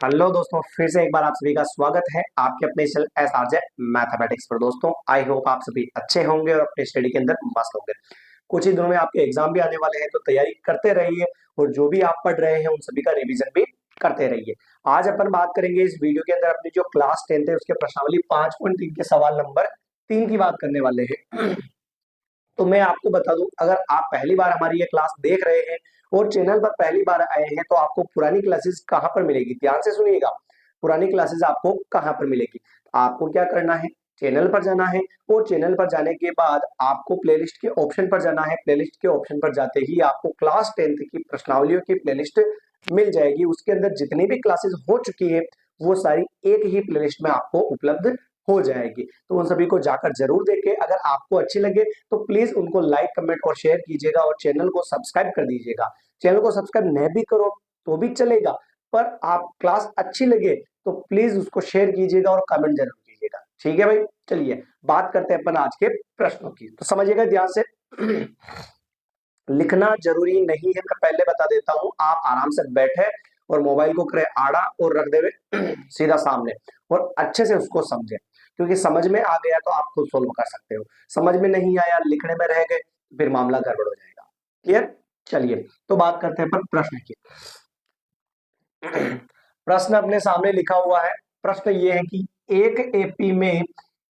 Hello दोस्तों, फिर से एक बार आप सभी का स्वागत है आपके अपने चैनल SRJ मैथमेटिक्स पर। दोस्तों आई होप आप सभी अच्छे होंगे और अपने स्टडी के अंदर मस्त होंगे। कुछ ही दिनों में आपके एग्जाम भी आने वाले हैं, तो तैयारी करते रहिए और जो भी आप पढ़ रहे हैं उन सभी का रिवीजन भी करते रहिए। आज अपन बात करेंगे इस वीडियो के अंदर अपनी जो क्लास 10th है उसके प्रश्नावली 5.3 के सवाल नंबर 3 की बात करने वाले हैं। तो मैं आपको बता दूं, अगर आप पहली बार हमारी ये क्लास देख रहे हैं और चैनल पर पहली बार आए हैं तो आपको पुरानी क्लासेस कहाँ पर मिलेगी, ध्यान से सुनिएगा। पुरानी क्लासेस आपको कहाँ पर मिलेगी, आपको क्या करना है, चैनल पर जाना है और चैनल पर जाने के बाद आपको प्लेलिस्ट के ऑप्शन पर जाना है। प्लेलिस्ट के ऑप्शन पर जाते ही आपको क्लास 10th की प्रश्नावलियों की प्लेलिस्ट मिल जाएगी। उसके अंदर जितनी भी क्लासेस हो चुकी है वो सारी एक ही प्लेलिस्ट में आपको उपलब्ध हो जाएगी। तो उन सभी को जाकर जरूर देखें। अगर आपको अच्छी लगे तो प्लीज उनको लाइक कमेंट और शेयर कीजिएगा और चैनल को सब्सक्राइब कर दीजिएगा। चैनल को सब्सक्राइब नहीं भी करो तो भी चलेगा, पर आप क्लास अच्छी लगे तो प्लीज उसको शेयर कीजिएगा और कमेंट जरूर कीजिएगा। ठीक है भाई, चलिए बात करते हैं अपन आज के प्रश्नों की। तो समझिएगा ध्यान से। लिखना जरूरी नहीं है, मैं पहले बता देता हूं। आप आराम से बैठे और मोबाइल को करे आड़ा और रख देवे सीधा सामने और अच्छे से उसको समझे, क्योंकि समझ में आ गया तो आप खुद सोल्व कर सकते हो। समझ में नहीं आया, लिखने में रह गए, फिर मामला गड़बड़ हो जाएगा। क्लियर? चलिए तो बात करते हैं पर प्रश्न की। प्रश्न अपने सामने लिखा हुआ है। प्रश्न ये है कि एक एपी में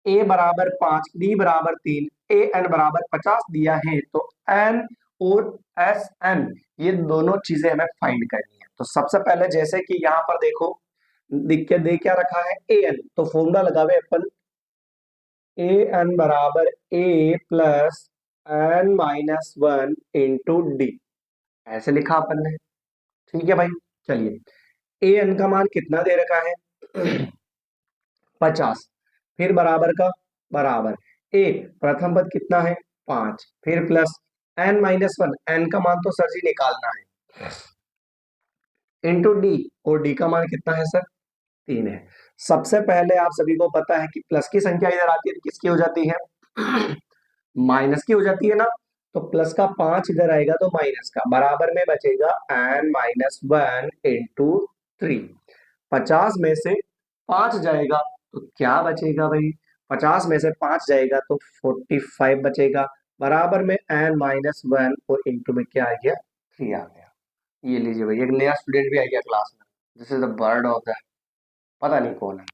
ए बराबर 5, बी बराबर 3, ए एन बराबर 50 दिया है, तो एन और एस एन ये दोनों चीजें हमें फाइंड करनी है। तो सबसे पहले जैसे कि यहाँ पर देखो दिख के दे क्या रखा है, ए एन, तो फॉर्मूला लगावे अपन ए एन बराबर A plus N minus 1 into D, ऐसे लिखा अपन ने। ठीक है भाई, चलिए ए एन का मान कितना दे रखा है 50, फिर बराबर का बराबर ए, प्रथम पद कितना है 5, फिर प्लस एन माइनस 1, एन का मान तो सर जी निकालना है, इंटू डी, और डी का मान कितना है सर 3 है। सबसे पहले आप सभी को पता है कि प्लस की संख्या इधर आती है तो किसकी हो जाती है माइनस की हो जाती है ना। तो प्लस का 5 इधर आएगा तो माइनस का, बराबर में बचेगा एन माइनस 1 इंटू 3। 50 में से 5 जाएगा तो क्या बचेगा भाई, 50 में से 5 जाएगा तो 45 बचेगा, बराबर में एन माइनस 1 और इंटू में क्या आ गया 3 आ गया। ये लीजिए भाई, एक नया स्टूडेंट भी आ गया क्लास में, this is the bird of the, पता नहीं कौन है।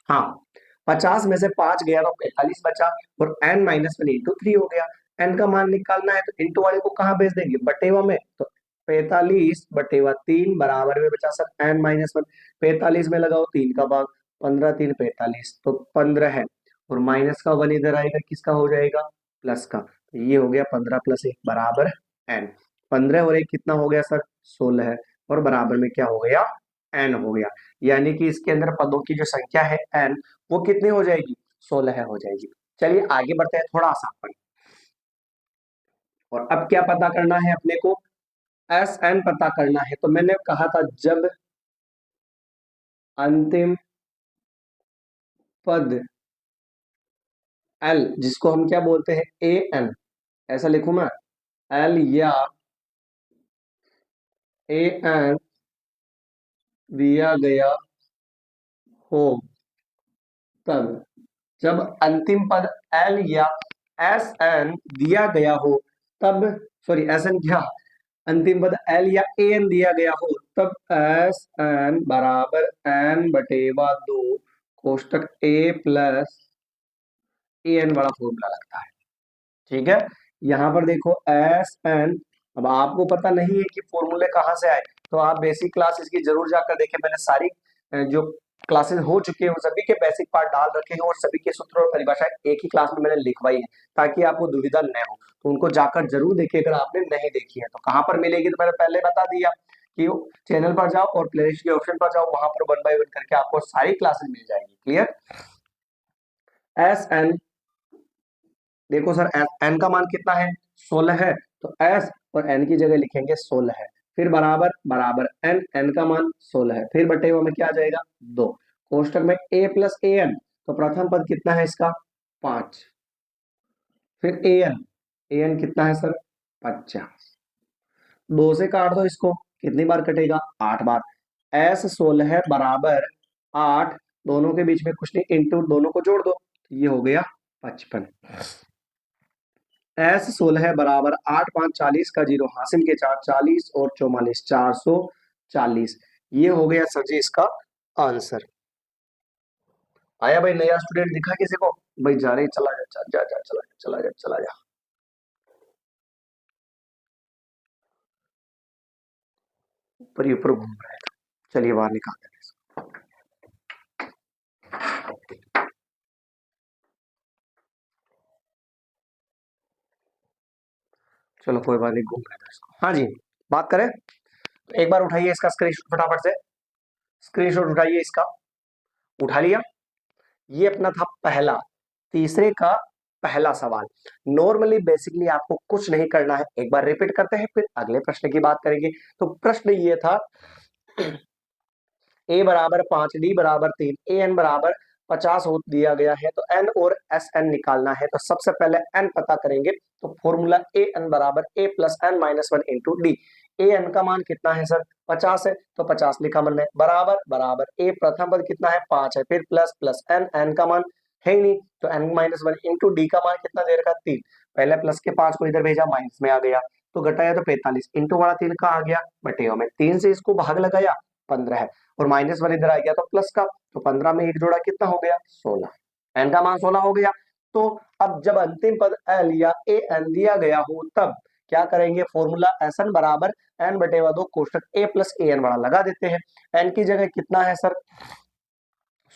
हाँ, 50 में से 5 गया तो 45 बचा और n माइनस 1 इंटू 3 हो गया। n का मान निकालना है तो इंटू वाले को कहाँ भेज देंगे, बटेवा में, तो 45 बटेवा 3 बराबर में बचा सर n माइनस 1। 45 में लगाओ 3 का भाग, 15 3 45, तो 15 है और माइनस का 1 इधर आएगा, किसका हो जाएगा प्लस का, तो ये हो गया 15 प्लस 1 बराबर n। 15 और 1 कितना हो गया सर 16 है, और बराबर में क्या हो गया n हो गया। यानी कि इसके अंदर पदों की जो संख्या है n वो कितनी हो जाएगी 16 हो जाएगी। चलिए आगे बढ़ते हैं, थोड़ा आसान। और अब क्या पता करना है अपने को, एस एन पता करना है। तो मैंने कहा था जब अंतिम पद एल, जिसको हम क्या बोलते हैं ए एन, ऐसा लिखू मैं, एल या ए एन दिया गया हो, तब जब अंतिम पद एल या एस एन दिया गया हो तब, सॉरी एस एन क्या, अंतिम पद एल या ए एन दिया गया हो, तब एस एन बराबर एन बटेवा 2 कोष्टक ए प्लस ए एन वाला फॉर्मूला लगता है। ठीक है, यहाँ पर देखो एस एन, अब आपको पता नहीं है कि फॉर्मूले कहाँ से आए, तो आप बेसिक क्लास इसकी जरूर जाकर देखें। मैंने सारी जो क्लासेस हो चुकी है उन सभी के बेसिक पार्ट डाल रखे हैं और सभी के सूत्र और परिभाषाएं एक ही क्लास में मैंने लिखवाई है, ताकि आपको दुविधा न हो। तो उनको जाकर जरूर देखिए अगर आपने नहीं देखी है। तो कहाँ पर मिलेगी, तो मैंने पहले बता दिया कि चैनल पर जाओ और प्लेलिस्ट के ऑप्शन पर जाओ, वहां पर 1 बाय 1 करके आपको सारी क्लासेस मिल जाएगी। क्लियर? एस एन, देखो सर एन का मान कितना है 16 है, तो एस और एन की जगह लिखेंगे 16 है, फिर बराबर बराबर एन, एन का मान 16 है, फिर बटे हुए में क्या आ जाएगा 2, कोष्टक में ए प्लस ए एन, तो प्रथम पद कितना है इसका 5, फिर ए एन कितना है सर 50, 2 से काट दो इसको, कितनी बार कटेगा 8 बार, S16 बराबर 8, दोनों के बीच में कुछ नहीं, इंटू दोनों को जोड़ दो, तो ये हो गया 55। S16 बराबर 8 5 40 का जीरो हासिल के 4 40 और 44 440, ये हो गया सर जी इसका आंसर। आया भाई नया स्टूडेंट दिखा किसी को? भाई जा रहे, चला जा जा जा जा, चला जा चला जा चला जा। ऊपर ही ऊपर घूम रहा है, चलिए बाहर निकालते हैं इसको। चलो कोई बात नहीं, घूम रहा था इसको। हाँ जी, बात करें, एक बार उठाइए इसका स्क्रीनशॉट फटाफट से, स्क्रीनशॉट उठाइए इसका, उठा लिया? ये अपना था पहला, तीसरे का पहला सवाल। नॉर्मली बेसिकली आपको कुछ नहीं करना है, एक बार रिपीट करते हैं फिर अगले प्रश्न की बात करेंगे। तो प्रश्न ये था, ए बराबर 5 डी बराबर 3 ए एन बराबर 50 हो दिया गया है, तो एन और एस एन निकालना है। तो सबसे पहले एन पता करेंगे, तो फॉर्मूला ए एन बराबर A plus N minus one into D. A N का मान कितना है सर? 50 है, तो 50 लिखा मैंने, बराबर बराबर ए प्रथम पद कितना है? 5 है, फिर प्लस प्लस एन, एन का मान है ही नहीं, तो n minus one into d का मान कितना दे रखा? 3। पहले प्लस के 5 को इधर भेजा, माइनस में आ गया, तो घटाया तो 45 इंटू वाला 3 का आ गया बटेवा में, 3 से इसको भाग लगाया 15 है, और माइनस वन इधर आ गया तो प्लस का, तो 15 में एक जोड़ा कितना हो गया? 16। एन का मान 16 हो गया। तो अब जब अंतिम पद एल या ए एन दिया गया हो, तब क्या करेंगे? फॉर्मूला एस एन बराबर एन बटेवा 2 कोष्टक ए प्लस ए एन बड़ा लगा देते हैं। एन की जगह कितना है सर?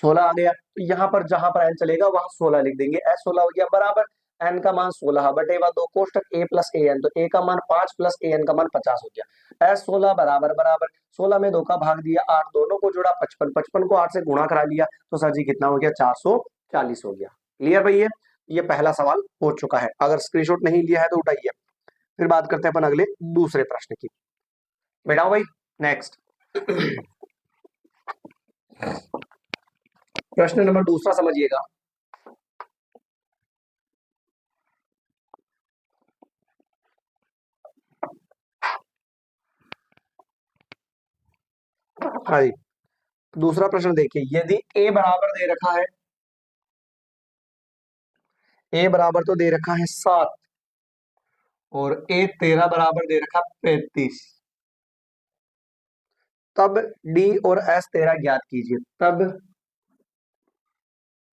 16 आ गया, तो यहाँ पर जहां पर एन चलेगा वहां 16 लिख देंगे, एस 16 हो गया बराबर एन का मान 16 बटेवा 2 कोष्टक ए प्लस ए एन, तो ए का मान 5 प्लस ए एन का मान 50 हो गया। एस 16 बराबर बराबर 16 में 2 का भाग दिया 8, दोनों को जोड़ा 55, 55 को 8 से गुणा करा लिया, तो सर जी कितना हो गया? 440 हो गया। क्लियर भैया? ये पहला सवाल हो चुका है, अगर स्क्रीनशॉट नहीं लिया है तो उठाइए। फिर बात करते हैं अपन अगले दूसरे प्रश्न की। बेटाओ भाई नेक्स्ट। प्रश्न नंबर दूसरा समझिएगा। हाँ जी, दूसरा प्रश्न देखिए, यदि ए बराबर दे रखा है, ए बराबर तो दे रखा है 7, और ए 13 बराबर दे रखा 35, तब डी और एस 13 ज्ञात कीजिए। तब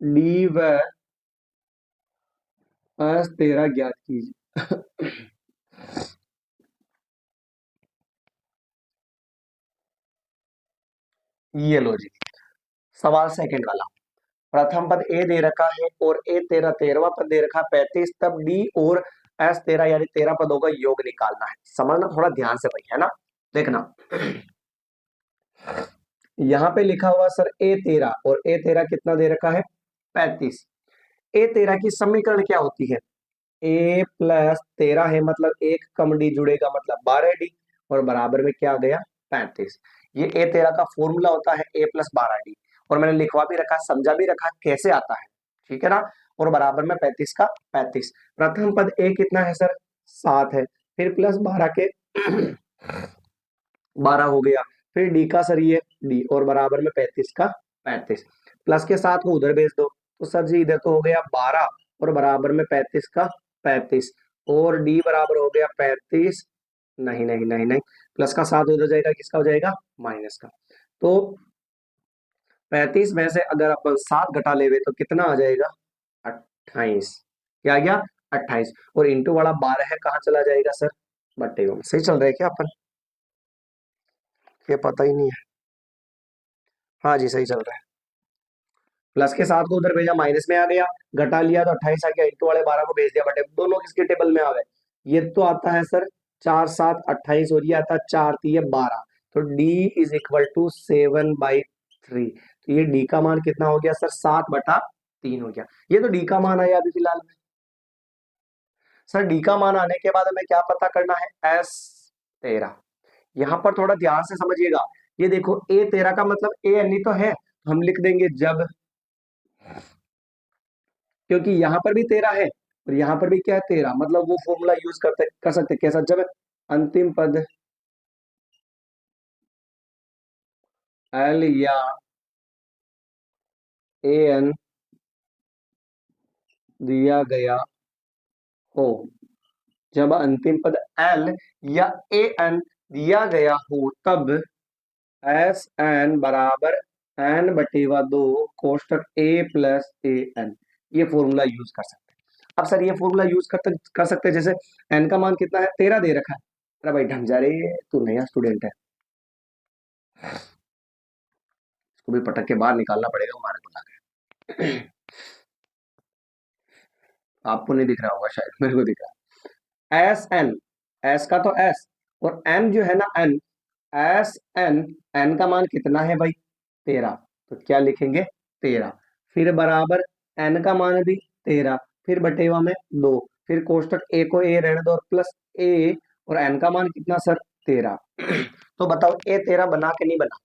डी व एस 13 ज्ञात कीजिए। ये लो जी, सवाल सेकंड वाला, प्रथम पद ए दे रखा है और ए 13 13वां पद दे रखा 35, तब डी और एस 13 यानी 13 पदों का योग निकालना है। समझना थोड़ा ध्यान से भाई, है ना? देखना, यहाँ पे लिखा हुआ सर ए 13, और ए 13 कितना दे रखा है? 35। ए 13 की समीकरण क्या होती है? ए प्लस 13 है, मतलब एक कम डी जुड़ेगा, मतलब 12 डी, और बराबर में क्या आ गया? 35। ये ए 13 का फॉर्मूला होता है ए प्लस 12 डी, और मैंने लिखवा भी रखा, समझा भी रखा कैसे आता है, ठीक है ना? और बराबर में 35 का 35। प्रथम पद ए कितना है सर? 7 है, फिर प्लस 12 के 12 हो गया, फिर डी का सर ये डी, और बराबर में 35 का 35, प्लस के 7 को उधर भेज दो, तो सर जी इधर तो हो गया 12, और बराबर में 35 का 35, और डी बराबर हो गया 35, नहीं नहीं नहीं नहीं, प्लस का 7 उधर जाएगा, किसका हो जाएगा? माइनस का। तो 35 में से अगर अपन 7 घटा लेवे तो कितना आ जाएगा? 28। क्या आ गया? 28, और इंटू वाला 12 है, कहाँ चला जाएगा सर? बट्टे में। सही चल रहा है क्या अपन? ये पता ही नहीं है। हाँ जी सही चल रहा है। प्लस के 7 को उधर भेजा, माइनस में आ गया, घटा लिया तो 28 आ गया, इंटू वाले 12 को भेज दिया बटे, दोनों किसके टेबल में आ गए? ये तो आता है सर 4 7 28, और ये आता है 4 3 12, तो डी इज इक्वल टू 7/3। तो ये डी का मान कितना हो गया सर? 7/3 हो गया। ये तो डी का मान आया अभी फिलहाल में। सर डी का मान आने के बाद हमें क्या पता करना है? एस 13। यहाँ पर थोड़ा ध्यान से समझिएगा, ये देखो ए 13 का मतलब ए एन ही तो है, तो हम लिख देंगे जब, क्योंकि यहाँ पर भी 13 है और यहाँ पर भी क्या है? 13, मतलब वो फॉर्मूला यूज कर सकते कैसा? जब अंतिम पद एल या ए एन दिया गया हो, जब अंतिम पद एल या ए एन दिया गया हो, तब एस एन बराबर एन बटेवा दो कोष्टक ए प्लस ए एन, ये फॉर्मूला यूज कर सकते हैं। अब सर ये फॉर्मूला यूज कर सकते हैं, जैसे एन का मान कितना है, 13 दे रखा है। अरे भाई ढंग जा रही है, तू नया स्टूडेंट है, इसको भी पटक के बाहर निकालना पड़ेगा हमारे को लाके। आपको नहीं दिख रहा होगा शायद, मेरे को दिख रहा है। एस एन, एस का तो एस, और एन जो है ना एन, एस एन, एन का मान कितना है भाई, 13, तो क्या लिखेंगे 13, फिर बराबर एन का मान भी 13, फिर बटेवा में 2, फिर कोष्टक ए को ए रहने दो और प्लस ए, और एन का मान कितना सर 13। तो बताओ ए 13 बना के नहीं बना,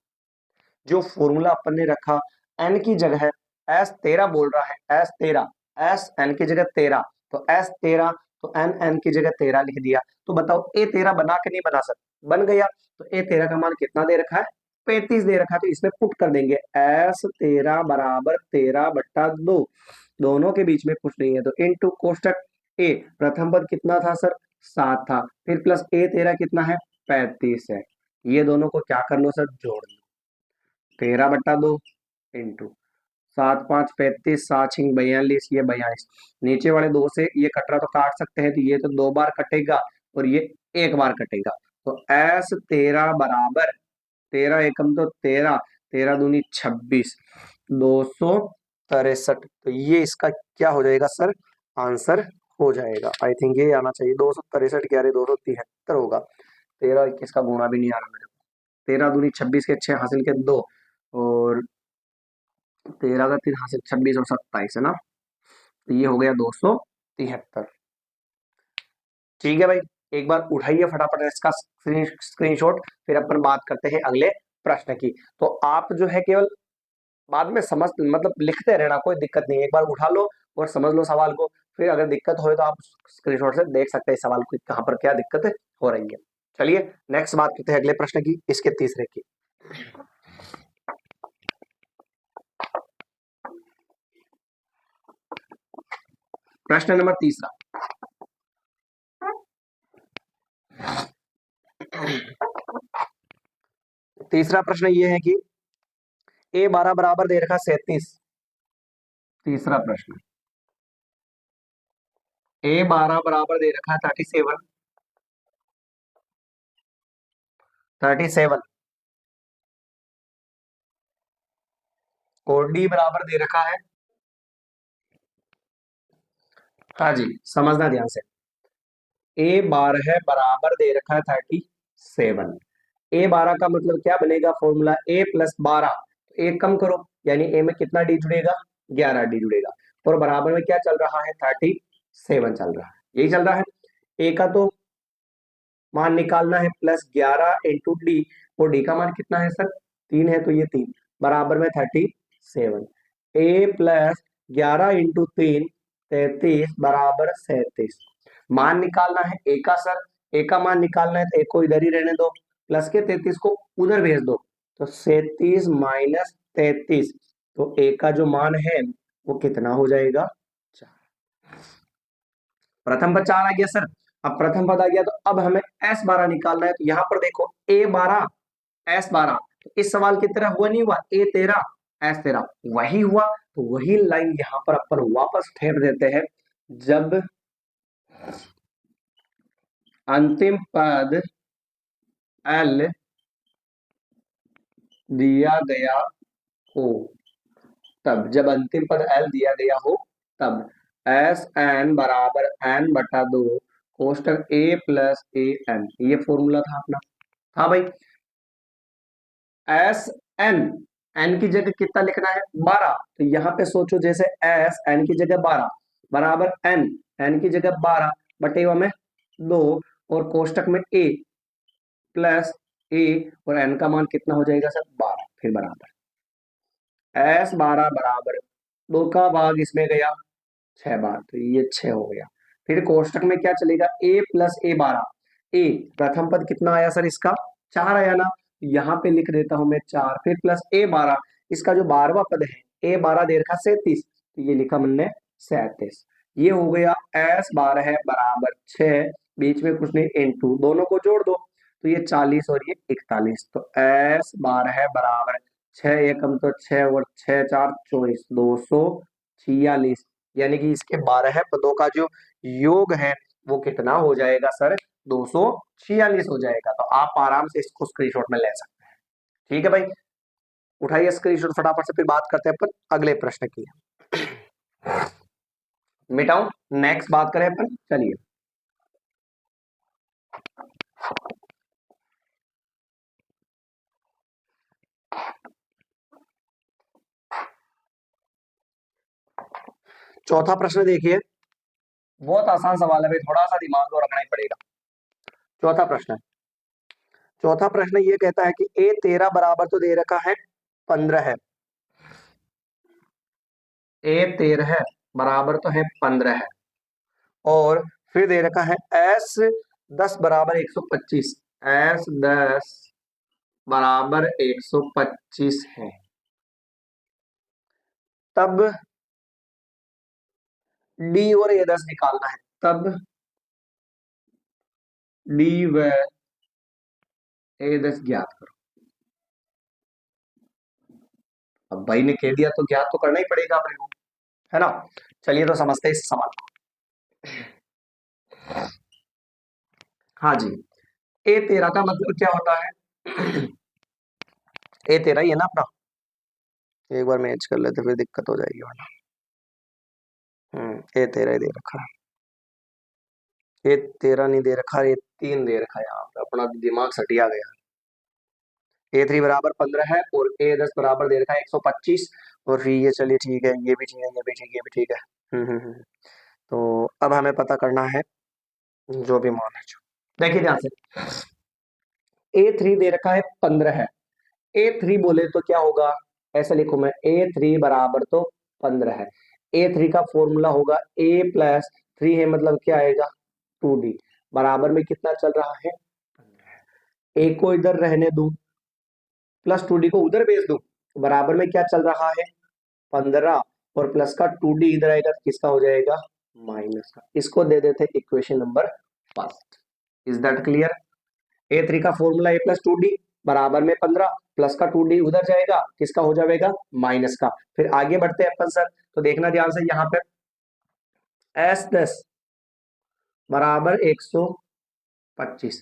जो फॉर्मूला अपन ने रखा एन की जगह एस 13 बोल रहा है, एस 13, एस एन की जगह 13, तो एस 13, तो एन एन की जगह 13 लिख दिया। तो बताओ ए 13 बना के नहीं बना सकते, बन गया। तो ए 13 का मान कितना दे रखा है, 35 दे रखा है, तो इसमें पुट कर देंगे एस 13 बराबर 13/2, दोनों के बीच में कुछ नहीं है, तो इनटू कोष्टक ए, प्रथम पद कितना था सर 7 था, फिर प्लस ए 13 कितना है 35 है, ये दोनों को क्या कर लो सर जोड़ लो, 13/2 इंटू 7×5 = 35, 7×6 = 42, ये 42, नीचे वाले दो से ये कट रहा तो काट सकते हैं, तो ये तो 2 बार कटेगा और ये 1 बार कटेगा, तो एस 13 बराबर 13 एकम तो 13, 13 दूनी 26, 263, तो ये इसका क्या हो जाएगा सर, आंसर हो जाएगा। आई थिंक ये आना चाहिए 263, 11 273 होगा, 13 21 का गुणा भी नहीं आ रहा मेरे को, 13 दूनी 26 के 6 हासिल के 2, और 13 का 3 हासिल 26 और 27 है ना, तो ये हो गया 273। ठीक है भाई, एक बार उठाइए फटाफट इसका स्क्रीनशॉट, फिर अपन बात करते हैं अगले प्रश्न की। तो आप जो है केवल बाद में समझ मतलब लिखते रहना, कोई दिक्कत नहीं है, एक बार उठा लो और समझ लो सवाल को, फिर अगर दिक्कत हो तो आप स्क्रीनशॉट से देख सकते हैं सवाल को कहाँ पर क्या दिक्कत हो रही है। चलिए नेक्स्ट बात करते हैं अगले प्रश्न की, इसके तीसरे की। प्रश्न नंबर तीसरा, तीसरा प्रश्न ये है कि ए 12 बराबर दे रखा 37, तीसरा प्रश्न, ए 12 बराबर दे रखा है 37 और डी बराबर दे रखा है, हाँ जी समझना ध्यान से, ए 12 बराबर दे रखा है 37, ए 12 का मतलब क्या बनेगा, फॉर्मूला ए प्लस 12, तो एक कम करो, यानी ए में कितना डी जुड़ेगा, 11 डी जुड़ेगा, और बराबर में क्या चल रहा है 37 चल रहा है, यही चल रहा है। ए का तो मान निकालना है +11 इंटू डी, और डी का मान कितना है सर 3 है, तो ये 3 बराबर में 37, ए +11 इंटू 3 33 बराबर 37, मान निकालना है ए का सर, ए का मान निकालना है तो ए को इधर ही रहने दो, प्लस के 33 को उधर भेज दो, तो 37 माइनस 33, तो ए का जो मान है वो कितना हो जाएगा 4, प्रथम पद 4 आ गया सर। अब प्रथम पद आ गया, तो अब हमें S12 निकालना है, तो यहाँ पर देखो A12 S12, तो इस सवाल की तरह हुआ नहीं हुआ, A13 S13 वही हुआ, तो वही लाइन यहाँ पर अपन वापस ठेर देते हैं, जब अंतिम पद L दिया गया हो, तब जब अंतिम पद L दिया गया हो तब SN बराबर N/2 कोष्टक A प्लस AN, ये फॉर्मूला था अपना, हाँ भाई। एस एन, एन की जगह कितना लिखना है 12, तो यहाँ पे सोचो जैसे एस एन की जगह 12 बराबर एन, एन की जगह 12 बटेवा में 2, और कोष्टक में ए प्लस ए, और एन का मान कितना हो जाएगा सर 12, फिर बराबर एस 12 बराबर 2 का भाग इसमें गया 6 बार, तो ये 6 हो गया, फिर कोष्टक में क्या चलेगा ए प्लस ए 12, ए प्रथम पद कितना आया सर इसका 4 आया ना, यहाँ पे लिख देता हूं मैं 4, फिर प्लस A12, इसका जो 12वां पद है A12 दे रखा 37, तो ये लिखा हमने 37। ये हो गया S12 है बराबर 6, बीच में कुछ नहीं, इंटू दोनों को जोड़ दो तो ये 40 और ये 41, तो S12 है बराबर 6 एकम तो 6 और 6 4 24, 246, यानी कि इसके 12 पदों का जो योग है वो कितना हो जाएगा सर, 246 हो जाएगा। तो आप आराम से इसको स्क्रीनशॉट में ले सकते हैं। ठीक है भाई, उठाइए स्क्रीनशॉट फटाफट से, फिर बात करते हैं अपन अगले प्रश्न की। मिटाऊं, नेक्स्ट बात करें अपन, चलिए। चौथा प्रश्न देखिए, बहुत आसान सवाल है भाई, थोड़ा सा दिमाग को रखना ही पड़ेगा। चौथा प्रश्न, चौथा प्रश्न ये कहता है कि A13 बराबर तो दे रखा है 15 है, A13 बराबर तो है 15 है, और फिर दे रखा है S10 बराबर 125, S10 बराबर 125 है। तब D और A10 निकालना है, तब D व A10 ज्ञात करो। अब भाई ने कह दिया तो ज्ञात तो करना ही पड़ेगा अपने को, है ना। चलिए तो समझते हैं इस सवाल को। हाँ जी, A13 का मतलब क्या होता है, A13 ही है ना अपना, एक बार मैच कर लेते फिर दिक्कत हो जाएगी वरना। A13 ही दे रखा है, A13 नहीं दे रखा, A3 दे रखा है, यहाँ पे अपना दिमाग सटिया गया। A3 बराबर 15 है और A10 बराबर दे रखा है 125, और फिर ये चलिए ठीक है, ये भी ठीक है, ये भी ठीक है, ये भी ठीक है। तो अब हमें पता करना है जो भी मान है, जो देखिए ध्यान से, A3 दे रखा है 15 है, A3 बोले तो क्या होगा, ऐसा लिखू मैं, A3 बराबर तो 15 है, A3 का फॉर्मूला होगा A प्लस 3 है, मतलब क्या आएगा 2D, बराबर में कितना चल रहा है, A को इधर रहने दूं, प्लस 2D को उधर भेज दूं, बराबर में क्या चल रहा है 15, और प्लस का 2D इधर आएगा तो किसका हो जाएगा, माइनस का। इसको दे देते equation number first. Is that clear. A3 का फॉर्मूला A प्लस 2D बराबर में 15, प्लस का 2D उधर जाएगा, किसका हो जाएगा, माइनस का। फिर आगे बढ़ते हैं अपन सर, तो देखना ध्यान से, यहाँ पे S10 बराबर 125,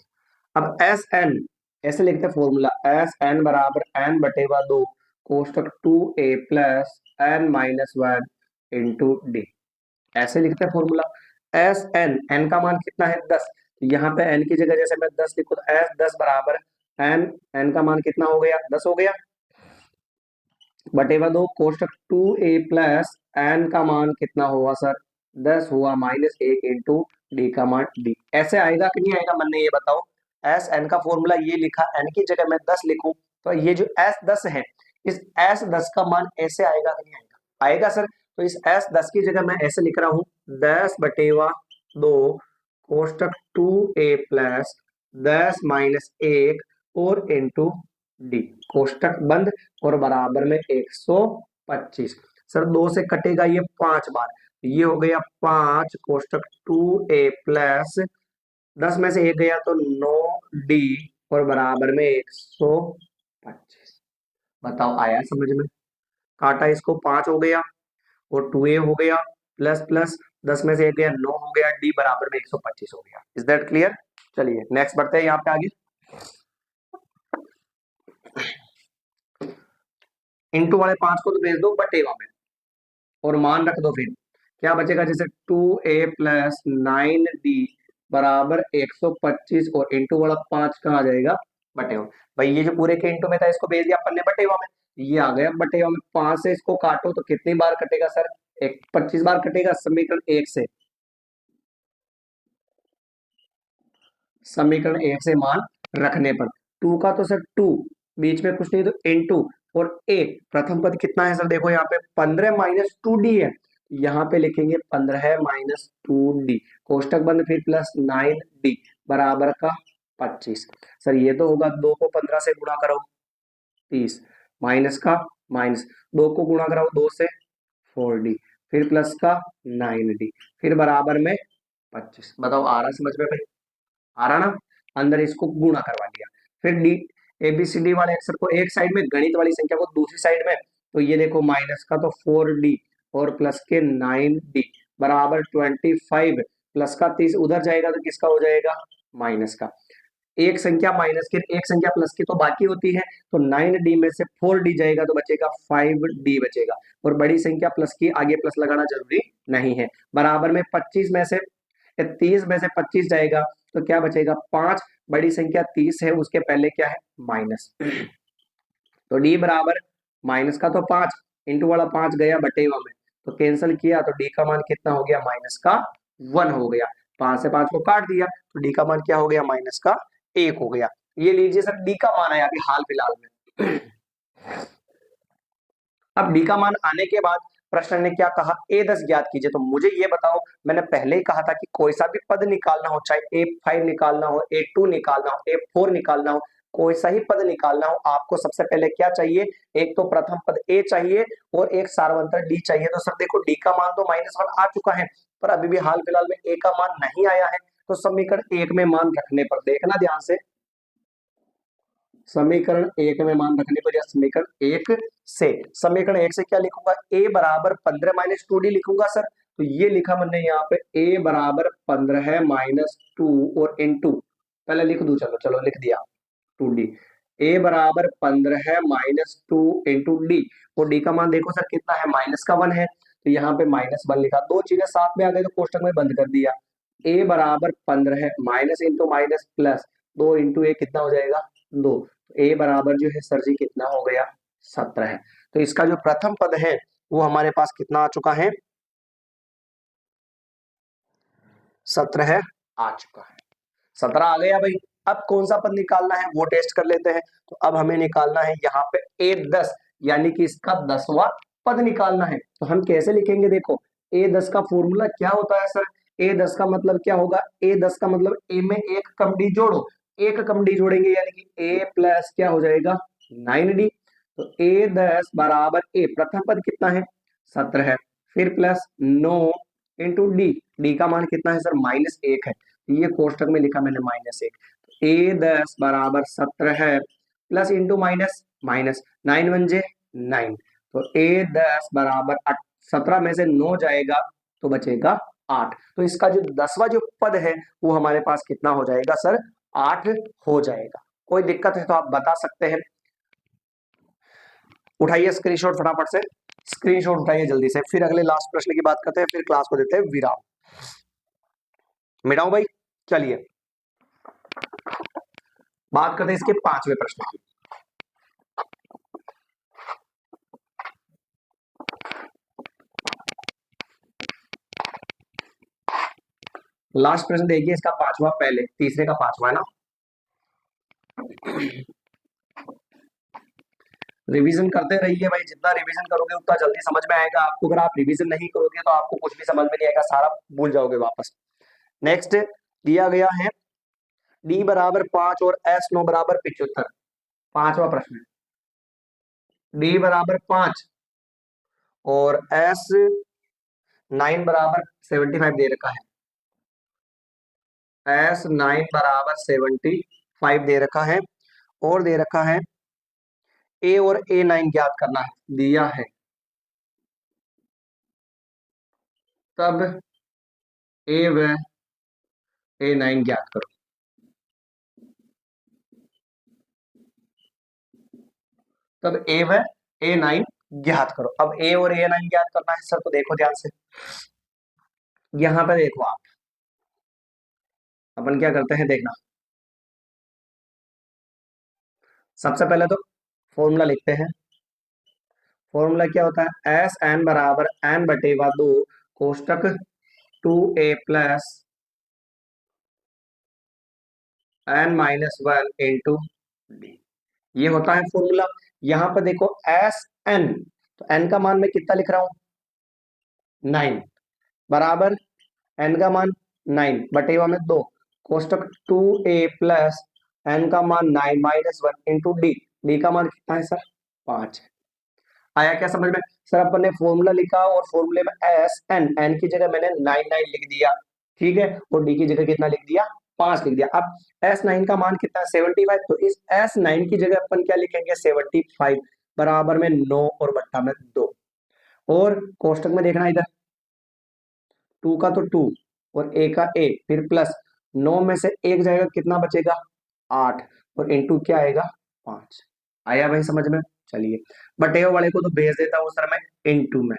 अब SN ऐसे लिखते हैं फॉर्मूला, SN बराबर n बटेवा 2 कोष्टक 2A plus n minus 1 into D, ऐसे लिखते हैं फॉर्मूला। SN, n का मान कितना है 10, यहाँ पे n की जगह जैसे मैं 10 लिखूं तो S10 बराबर n का मान कितना हो गया, 10 हो गया, बटेवा 2 कोष्टक 2A प्लस n का मान कितना हुआ सर, 10 हुआ, माइनस 1 इंटू डी का मान डी। ऐसे आएगा कि नहीं आएगा, मन ने ये बताओ। एस एन का फॉर्मूला ये लिखा, एन की जगह मैं 10 लिखूं तो ये जो S10 है, इस S10 का मान ऐसे आएगा कि नहीं आएगा, आएगा सर। तो इस S10 की जगह मैं ऐसे लिख रहा हूं, 10 बटेवा 2 कोष्टक 2A प्लस 10 माइनस 1 और इंटू डी, कोष्टक बंद और बराबर में 125। सर 2 से कटेगा ये 5 बार, ये हो गया 5 कोष्टक 2A प्लस 10 में से 1 गया तो 9D और बराबर में 125। बताओ आया समझ में, काटा इसको, 5 हो गया और 2A हो गया, प्लस प्लस 10 में से 1 गया, 9 हो गया, D बराबर में 125 हो गया। Is that clear. चलिए नेक्स्ट बढ़ते हैं यहाँ पे आगे। इंटू वाले 5 को तो भेज दो बटेवा में और मान रख दो, फिर क्या बचेगा, जैसे 2A प्लस 9D बराबर 125 और इंटू वाला 5 कहाँ आ जाएगा, बटेवा। भाई ये जो पूरे के इंटू में था इसको भेज दिया अपन ने बटेवा में, ये आ गया बटेवा में। 5 से इसको काटो तो कितनी बार कटेगा सर, 25 बार कटेगा समीकरण 1 से, समीकरण 1 से मान रखने पर। 2 का तो सर 2 बीच में कुछ नहीं तो इंटू, और ए प्रथम पद कितना है सर, देखो यहाँ पे 15 माइनस 2D है, यहाँ पे लिखेंगे 15 माइनस 2D, कोष्टक बंद, फिर प्लस 9D बराबर का 25। सर ये तो होगा, 2 को 15 से गुणा करो 30, माइनस का माइनस, 2 को गुणा कराओ 2 से 4d, फिर प्लस का 9d, फिर बराबर में 25। बताओ आ रहा समझ में भाई? आ रहा ना? अंदर इसको गुणा करवा लिया, फिर डी एबीसीडी वाले अक्षर को एक साइड में, गणित वाली संख्या को दूसरी साइड में। तो ये देखो माइनस का तो 4d और प्लस के 9d बराबर 25, प्लस का 30 उधर जाएगा तो किसका हो जाएगा? माइनस का। एक संख्या माइनस की, एक संख्या प्लस की तो बाकी होती है, तो 9d में से 4d जाएगा तो बचेगा 5d बचेगा, और बड़ी संख्या प्लस की आगे प्लस लगाना जरूरी नहीं है। बराबर में 25 में से 30 में से 25 जाएगा तो क्या बचेगा? 5। बड़ी संख्या 30 है, उसके पहले क्या है? माइनस। तो d बराबर माइनस का तो 5 इंटू वाला 5 गया बटेवा में, तो कैंसिल किया तो d का मान कितना हो गया? माइनस का 1 हो गया। 5 से 5 को काट दिया तो d का मान क्या हो गया? माइनस का 1 हो गया। ये लीजिए सर d का मान है अभी हाल फिलहाल में। अब d का मान आने के बाद प्रश्न ने क्या कहा? a10 ज्ञात कीजिए। तो मुझे ये बताओ, मैंने पहले ही कहा था कि कोई सा भी पद निकालना हो, चाहे a5 निकालना हो, a2 निकालना हो, a4 निकालना हो, कोई सा ही पद निकालना हो, आपको सबसे पहले क्या चाहिए? एक तो प्रथम पद a चाहिए और एक सार्वंतर d चाहिए। तो सर देखो d का मान तो -1 आ चुका है, पर अभी भी हाल फिलहाल में a का मान नहीं आया है। तो समीकरण 1 में मान रखने पर, देखना ध्यान से, समीकरण 1 में मान रखने पर, या समीकरण 1 से, समीकरण 1 से क्या लिखूंगा? a बराबर 15 माइनस 2d लिखूंगा सर। तो ये लिखा मैंने यहाँ पे a बराबर 15 माइनस 2 और इनटू, पहले लिख दूं, चलो चलो लिख दिया 2d। a बराबर 15 माइनस 2 इंटू डी, और d का मान देखो सर कितना है? माइनस का 1 है, तो यहाँ पे -1 लिखा। दो चीजें साथ में आ गई तो कोष्टक में बंद कर दिया। a बराबर 15 minus into minus plus 2 into A कितना हो जाएगा? 2। a बराबर जो है सर जी कितना हो गया? 17। तो इसका जो प्रथम पद है वो हमारे पास कितना आ चुका है? 17 आ चुका है। 17 आ गया भाई। अब कौन सा पद निकालना है वो टेस्ट कर लेते हैं। तो अब हमें निकालना है यहाँ पे a10, यानी कि इसका 10वां पद निकालना है। तो हम कैसे लिखेंगे? देखो a10 का फॉर्मूला क्या होता है सर? a10 का मतलब क्या होगा? a10 का मतलब a में एक कम d जोड़ो, एक कम d जोड़ेंगे यानी कि a प्लस क्या हो जाएगा? 9d। तो a10 बराबर a, प्रथम पद कितना है? 17, फिर प्लस 9 इंटू डी का मान कितना है सर? -1 है, ये कोष्टक में लिखा मैंने -1। a10 बराबर 17 है, प्लस इंटू माइनस माइनस, 9 1 जे 9। तो a10 बराबर 17 में से 9 जाएगा तो बचेगा 8। तो इसका जो 10वां जो पद है वो हमारे पास कितना हो जाएगा सर? 8 हो जाएगा। कोई दिक्कत है तो आप बता सकते हैं। उठाइए स्क्रीनशॉट फटाफट से, स्क्रीनशॉट उठाइए जल्दी से, फिर अगले लास्ट प्रश्न की बात करते हैं, फिर क्लास को देते हैं विराम। मिटाओ भाई, चलिए बात करते हैं इसके 5वें प्रश्न की। लास्ट प्रश्न देखिए इसका 5वां, पहले तीसरे का 5वां है ना। रिवीजन करते रहिए भाई, जितना रिवीजन करोगे उतना जल्दी समझ में आएगा आपको। अगर आप रिवीजन नहीं करोगे तो आपको कुछ भी समझ में नहीं आएगा, सारा भूल जाओगे वापस। नेक्स्ट दिया गया है d बराबर 5 और s 9 बराबर 75। 5वां प्रश्न है, d बराबर 5 और s 9 बराबर 75 दे रखा है। s 9 बराबर 75 दे रखा है, और दे रखा है a और a9 ज्ञात करना है, दिया है। तब a व a9 ज्ञात करो। तब a व a9 ज्ञात करो। अब a और a9 ज्ञात करना है सर, तो देखो ध्यान से, यहां पर देखो आप, अपन क्या करते हैं देखना। सबसे पहले तो फॉर्मूला लिखते हैं। फॉर्मूला क्या होता है? एस एन बराबर एन बटेवा 2 कोष्टक 2a plus N minus 1 into D, ये होता है फॉर्मूला। यहां पर देखो एस एन, तो एन का मान मैं कितना लिख रहा हूं? 9 बराबर एन का मान 9 बटेवा में 2 कोष्टक 2a प्लस एन का मान 9 -1 इंटू डी, डी का मान कितना है सर 5। आया क्या समझ में सर? अपन ने फॉर्मूला लिखा और फॉर्मूले में एस एन, एन की जगह मैंने 9 लिख दिया, ठीक है, और डी की जगह कितना लिख दिया 5 लिख दिया। अब S9 का मान कितना है 75, तो इस S9 की जगह अपन क्या लिखेंगे 75 बराबर में 9 और बट्टा में 2, और कोष्टक में देखना इधर 2 का तो 2 और a का a, फिर प्लस 9 में से एक जाएगा कितना बचेगा 8, और इनटू क्या आएगा 5। आया भाई समझ में? चलिए बटे वाले को तो भेज देता हूँ सर मैं इनटू में,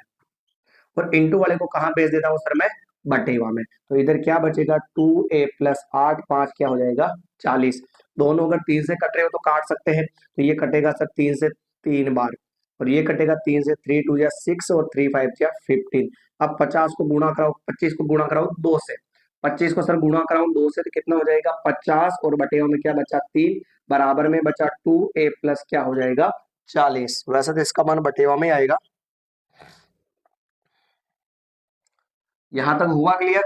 और इनटू वाले को कहाँ भेज देता हूँ सर मैं बटेवा में। तो इधर क्या बचेगा 2a प्लस 8 5 क्या हो जाएगा 40। दोनों अगर 3 से कट रहे हो तो काट सकते हैं, तो ये कटेगा सर 3 से 3 बार, और ये कटेगा 3 से 3 2 या 6 और 3 5 या 15। अब 50 को गुणा कराओ, 25 को गुणा कराओ 2 से, 25 को सर गुणा कराओ 2 से तो कितना हो जाएगा 50, और बटेवा में क्या बचा 3, बराबर में बचा 2a प्लस क्या हो जाएगा 40। वैसे तो इसका मान बटेवा में आएगा। यहां तक हुआ क्लियर?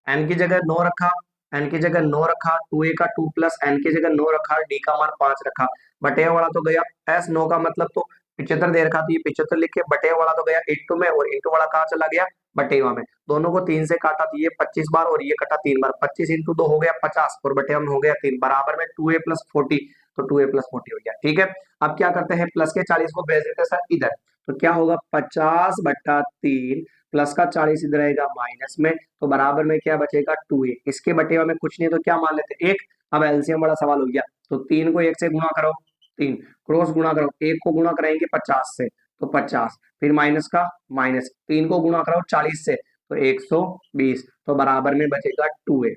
एन की जगह 9 रखा, एन की जगह 9 रखा, 2a का 2 प्लस एन की जगह 9 रखा, डी का मान 5 रखा, बटे वाला तो गया एस 9 का मतलब तो 75 दे रखा, तो ये 75 लिख के बटे वाला तो गया इंटू में, और इंटू वाला कहाँ चला गया बटेवा में। दोनों को 3 से काटा तो ये 25 बार और ये कटा 3 बार, 25 इंटू 2 हो गया 50 और बटेवा में हो गया 3, बराबर में 2a प्लस 40, तो 2a प्लस 40 हो गया। ठीक है, अब क्या करते हैं प्लस के 40 को भेज देते हैं सर इधर, तो क्या होगा 50/3 प्लस का 40 इधर आएगा माइनस में, तो बराबर में क्या बचेगा 2a। इसके बटेवा में कुछ नहीं तो क्या मान लेते 1। अब एलसीएम वाला सवाल हो गया, तो 3 को 1 से गुणा करो, 3 क्रॉस गुणा करो, 1 को गुणा कराएंगे 50 से तो 50, फिर माइनस का माइनस, 3 को गुणा करो 40 से तो 120, तो बराबर में बचेगा 2a।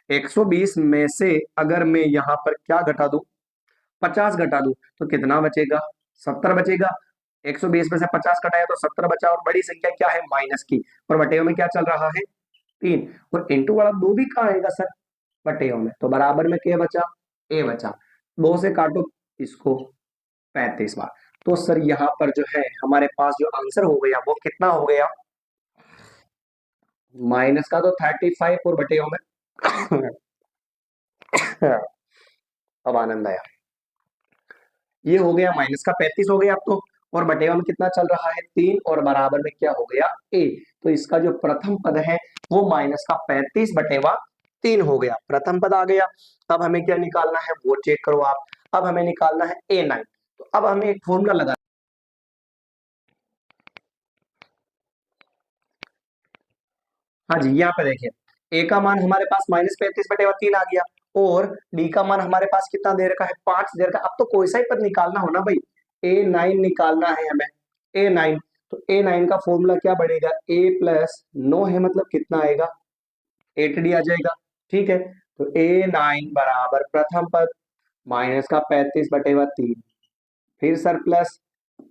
120 में से अगर मैं यहाँ पर क्या घटा दूं 50 घटा दूं तो कितना बचेगा 70 बचेगा। 120 में से 50 कटाया तो 70 बचा, और बड़ी संख्या क्या है माइनस की, और बटेव में क्या चल रहा है 3, और इंटू वाला 2 भी कहाँ आएगा सर बटेव में, तो बराबर में क्या बचा ए बचा। 2 से काटो इसको 35 बार, तो सर यहाँ पर जो है हमारे पास जो आंसर हो गया वो कितना हो गया माइनस का तो 35 और बटेव में अब आनंद आया, ये हो गया माइनस का 35 हो गया अब तो, और बटेवा में कितना चल रहा है 3, और बराबर में क्या हो गया a। तो इसका जो प्रथम पद है वो माइनस का 35/3 हो गया, प्रथम पद आ गया। अब हमें क्या निकालना है वो चेक करो आप, अब हमें निकालना है a9। तो अब हमें एक फॉर्मूला लगा, हाँ जी यहाँ पे देखिए a का मान हमारे पास -35/3 आ गया, और d का मान हमारे पास कितना दे रखा है 5 दे रखा। अब तो कोई सा ही पद निकालना हो ना भाई, a9 निकालना है हमें, a9। तो a9 का फॉर्मूला क्या बढ़ेगा a प्लस 9 है मतलब कितना आएगा 8d आ जाएगा। ठीक है, तो a9 बराबर प्रथम पद माइनस का 35/3, फिर सर प्लस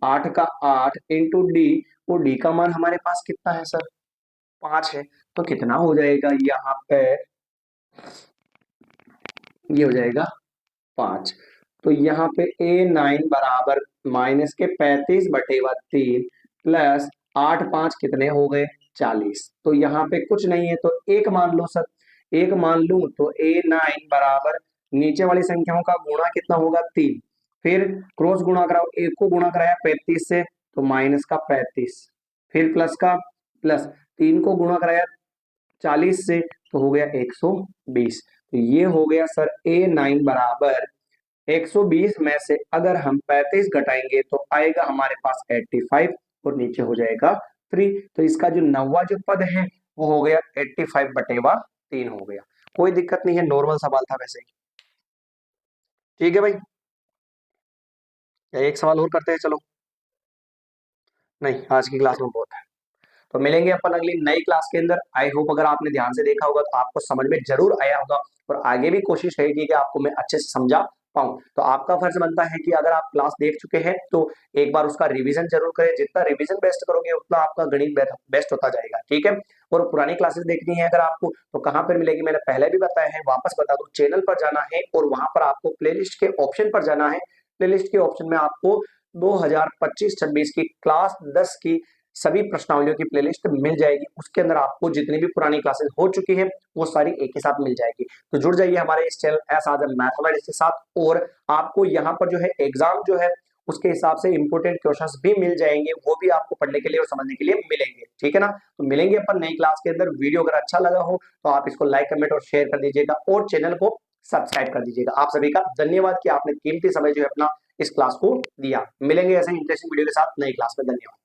8 का 8 इंटू डी, वो डी का मान हमारे पास कितना है सर 5 है, तो कितना हो जाएगा यहाँ पे ये हो जाएगा 5। तो यहाँ पे a9 बराबर माइनस के 35/3 प्लस 8 5 कितने हो गए 40। तो यहाँ पे कुछ नहीं है तो एक मान लो सर, एक मान लूं तो a9 बराबर नीचे वाली संख्याओं का गुणा कितना होगा 3, फिर क्रॉस गुणा कराओ, एक को गुणा कराया 35 से तो माइनस का 35, फिर प्लस का प्लस, 3 को गुणा कराया 40 से तो हो गया 120। तो ये हो गया सर a9 बराबर 120 में से अगर हम 35 घटाएंगे तो आएगा हमारे पास 85, और नीचे हो जाएगा 3। तो इसका जो नौवा जो पद है वो हो गया 85/3 हो गया। कोई दिक्कत नहीं है, नॉर्मल सवाल था वैसे ही। ठीक है भाई, या एक सवाल और करते हैं चलो? नहीं, आज की क्लास में बहुत है, तो मिलेंगे अपन अगली नई क्लास के अंदर। आई होप अगर आपने ध्यान से देखा होगा तो आपको समझ में जरूर आया होगा, और आगे भी कोशिश रहेगी कि आपको मैं अच्छे से समझा पाऊं। तो आपका फर्ज बनता है कि अगर आप क्लास देख चुके हैं तो एक बार उसका रिवीजन जरूर करें, जितना रिवीजन बेस्ट करोगे उतना आपका गणित बेस्ट होता जाएगा। ठीक है, और पुरानी क्लासेस देखनी है अगर आपको तो कहाँ पर मिलेगी मैंने पहले भी बताया है, वापस बता दूं, चैनल पर जाना है और वहां पर आपको प्लेलिस्ट के ऑप्शन पर जाना है। प्लेलिस्ट के ऑप्शन में आपको 2025-26 की क्लास 10 की सभी प्रश्नावलियों की प्लेलिस्ट मिल जाएगी। उसके अंदर आपको जितनी भी पुरानी क्लासेस हो चुकी है वो सारी एक ही साथ मिल जाएगी। तो जुड़ जाइए हमारे इस चैनल एस आजम मैथमेटिक्स के साथ, और आपको यहाँ पर जो है एग्जाम जो है उसके हिसाब से इंपोर्टेंट क्वेश्चंस भी मिल जाएंगे, वो भी आपको पढ़ने के लिए और समझने के लिए मिलेंगे। ठीक है ना, तो मिलेंगे अपन नई क्लास के अंदर। वीडियो अगर अच्छा लगा हो तो आप इसको लाइक कमेंट और शेयर कर दीजिएगा, और चैनल को सब्सक्राइब कर दीजिएगा। आप सभी का धन्यवाद कि आपने कीमती समय जो है अपना इस क्लास को दिया। मिलेंगे ऐसे इंटरेस्टिंग वीडियो के साथ नई क्लास में। धन्यवाद।